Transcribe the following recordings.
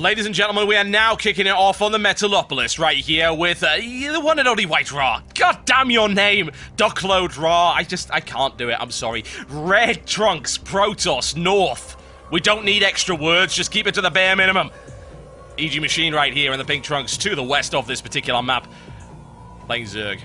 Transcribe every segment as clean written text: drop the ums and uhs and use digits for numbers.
Ladies and gentlemen, we are now kicking it off on the Metalopolis right here with the one and only White Ra. God damn your name, Duckload Ra. I can't do it, I'm sorry. Red Trunks, Protoss, North. We don't need extra words, just keep it to the bare minimum. EG Machine right here in the pink trunks to the west of this particular map. Playing Zerg.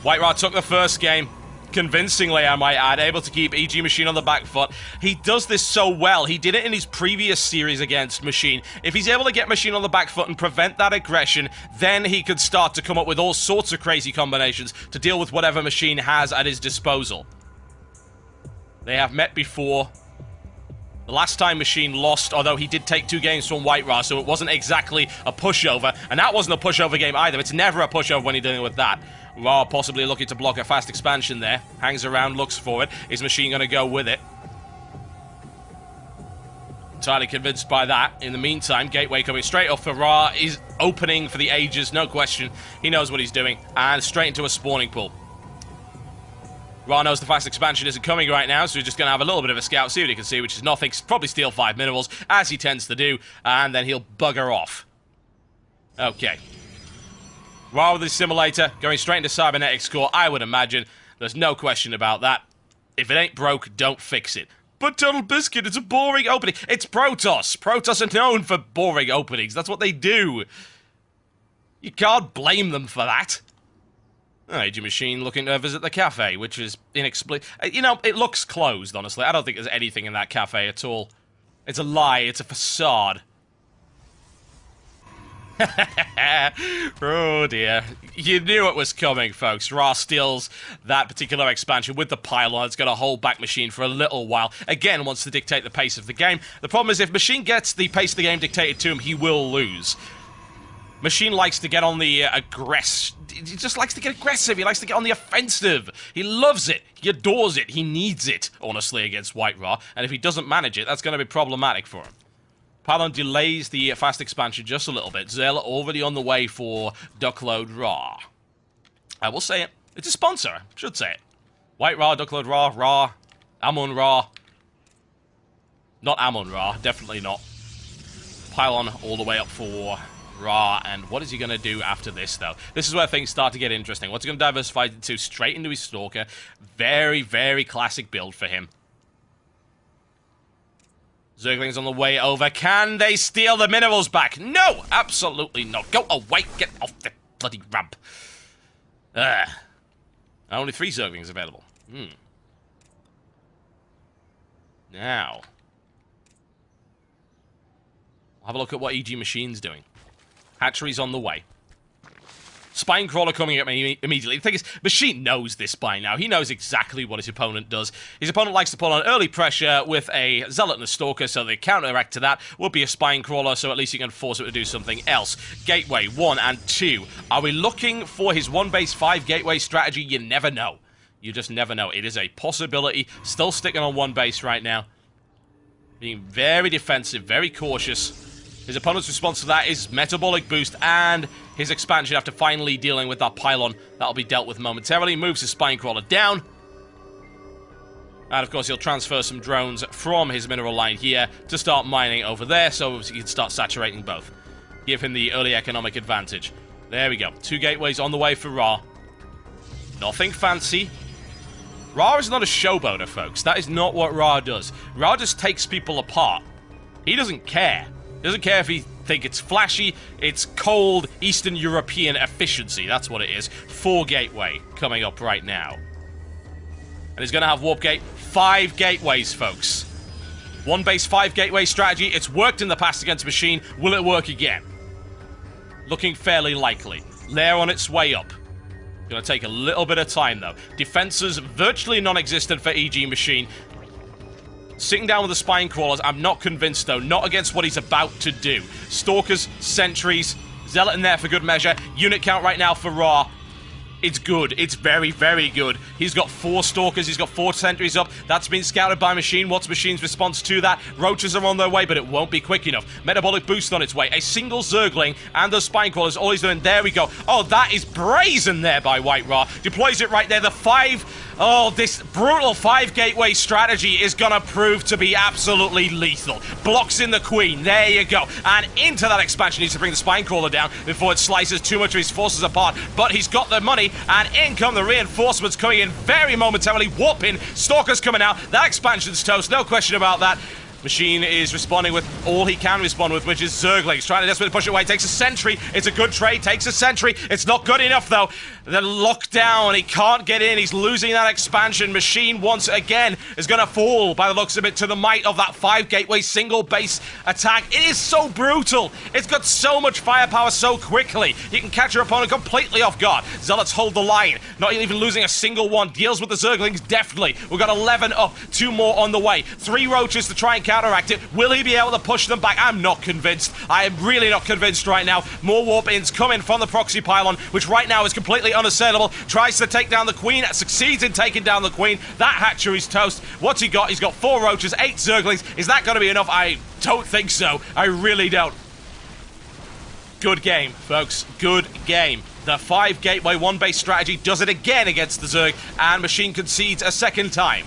White Ra took the first game. Convincingly, I might add, able to keep EG Machine on the back foot. He does this so well. He did it in his previous series against Machine. If he's able to get Machine on the back foot and prevent that aggression, then he could start to come up with all sorts of crazy combinations to deal with whatever Machine has at his disposal. They have met before. The last time Machine lost, although he did take 2 games from White Ra, so it wasn't exactly a pushover. And that wasn't a pushover game either. It's never a pushover when you're dealing with that. Ra possibly looking to block a fast expansion there. Hangs around, looks for it. Is Machine going to go with it? Entirely convinced by that. In the meantime, Gateway coming straight off for Ra is opening for the ages, no question. He knows what he's doing. And straight into a spawning pool. Ra knows the fast expansion isn't coming right now, so he's just going to have a little bit of a scout, see what he can see, which is nothing. Probably steal 5 minerals, as he tends to do, and then he'll bugger off. Okay. Ra with his simulator, going straight into Cybernetics Core, I would imagine. There's no question about that. If it ain't broke, don't fix it. But Total Biscuit, it's a boring opening. It's Protoss. Protoss are known for boring openings. That's what they do. You can't blame them for that. EG Machine looking to visit the cafe, which is inexplicable. You know, it looks closed, honestly. I don't think there's anything in that cafe at all. It's a lie. It's a facade. Oh, dear. You knew it was coming, folks. Ra steals that particular expansion with the pylon. It's going to hold back Machine for a little while. Again, wants to dictate the pace of the game. The problem is if Machine gets the pace of the game dictated to him, he will lose. Machine likes to get on the he just likes to get aggressive. He likes to get on the offensive. He loves it. He adores it. He needs it, honestly, against White Ra. And if he doesn't manage it, that's going to be problematic for him. Pylon delays the fast expansion just a little bit. Zell already on the way for Duckload Ra. I will say it. It's a sponsor. I should say it. White Ra, Duckload Ra, Ra, Amon Ra. Not Amon Ra. Definitely not. Pylon all the way up for Ra, and what is he going to do after this, though? This is where things start to get interesting. What's he going to diversify into? Straight into his Stalker. Very, very classic build for him. Zerglings on the way over. Can they steal the minerals back? No! Absolutely not. Go away. Get off the bloody ramp. Only 3 Zerglings available. Now, we'll have a look at what EG Machine's doing. Hatchery's on the way. Spine Crawler coming at me immediately. The thing is, Machine knows this by now. He knows exactly what his opponent does. His opponent likes to pull on early pressure with a Zealot and a Stalker, so the counteract to that will be a Spine Crawler, so at least he can force it to do something else. Gateway 1 and 2. Are we looking for his 1 base 5 gateway strategy? You never know. You just never know. It is a possibility. Still sticking on 1 base right now. Being very defensive, very cautious. His opponent's response to that is Metabolic Boost and his expansion after finally dealing with that pylon. That'll be dealt with momentarily. Moves his Spine Crawler down. And, of course, he'll transfer some drones from his mineral line here to start mining over there so he can start saturating both. Give him the early economic advantage. There we go. 2 gateways on the way for Ra. Nothing fancy. Ra is not a showboater, folks. That is not what Ra does. Ra just takes people apart. He doesn't care. He doesn't care if he think it's flashy. It's cold Eastern European efficiency. That's what it is. 4 gateway coming up right now. And he's going to have Warp Gate. 5 gateways, folks. 1 base 5 gateway strategy. It's worked in the past against Machine. Will it work again? Looking fairly likely. Lair on its way up. Going to take a little bit of time, though. Defenses virtually non-existent for EG Machine. Sitting down with the Spine Crawlers, I'm not convinced, though. Not against what he's about to do. Stalkers, Sentries, Zealot in there for good measure. Unit count right now for Ra. It's good. It's very, very good. He's got 4 Stalkers. He's got 4 Sentries up. That's been scouted by Machine. What's Machine's response to that? Roaches are on their way, but it won't be quick enough. Metabolic Boost on its way. A single Zergling and those Spine Crawlers. All he's doing. There we go. Oh, that is brazen there by White Ra. Deploys it right there. The 5 Oh, this brutal 5 gateway strategy is gonna prove to be absolutely lethal. Blocks in the queen, there you go. And into that expansion, needs to bring the Spinecrawler down before it slices too much of his forces apart. But he's got the money, and in come the reinforcements coming in very momentarily. Warping, Stalkers coming out. That expansion's toast, no question about that. Machine is responding with all he can respond with, which is Zerglings. Trying to desperately push it away. Takes a sentry. It's a good trade. Takes a sentry. It's not good enough, though. The lockdown. He can't get in. He's losing that expansion. Machine, once again, is going to fall, by the looks of it, to the might of that 5 gateway single base attack. It is so brutal. It's got so much firepower so quickly. You can catch your opponent completely off guard. Zealots hold the line. Not even losing a single one. Deals with the Zerglings, definitely. We've got 11 up. 2 more on the way. 3 roaches to try and counteract it. Will he be able to push them back? I'm not convinced. I am really not convinced right now. More warp-ins coming from the proxy pylon, which right now is completely unassailable. Tries to take down the queen. Succeeds in taking down the queen. That hatchery's toast. What's he got? He's got 4 roaches, 8 Zerglings. Is that going to be enough? I don't think so. I really don't. Good game, folks. Good game. The 5 gateway 1 base strategy does it again against the Zerg, and Machine concedes a second time.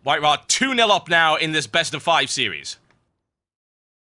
White Rod 2-0 up now in this best of 5 series.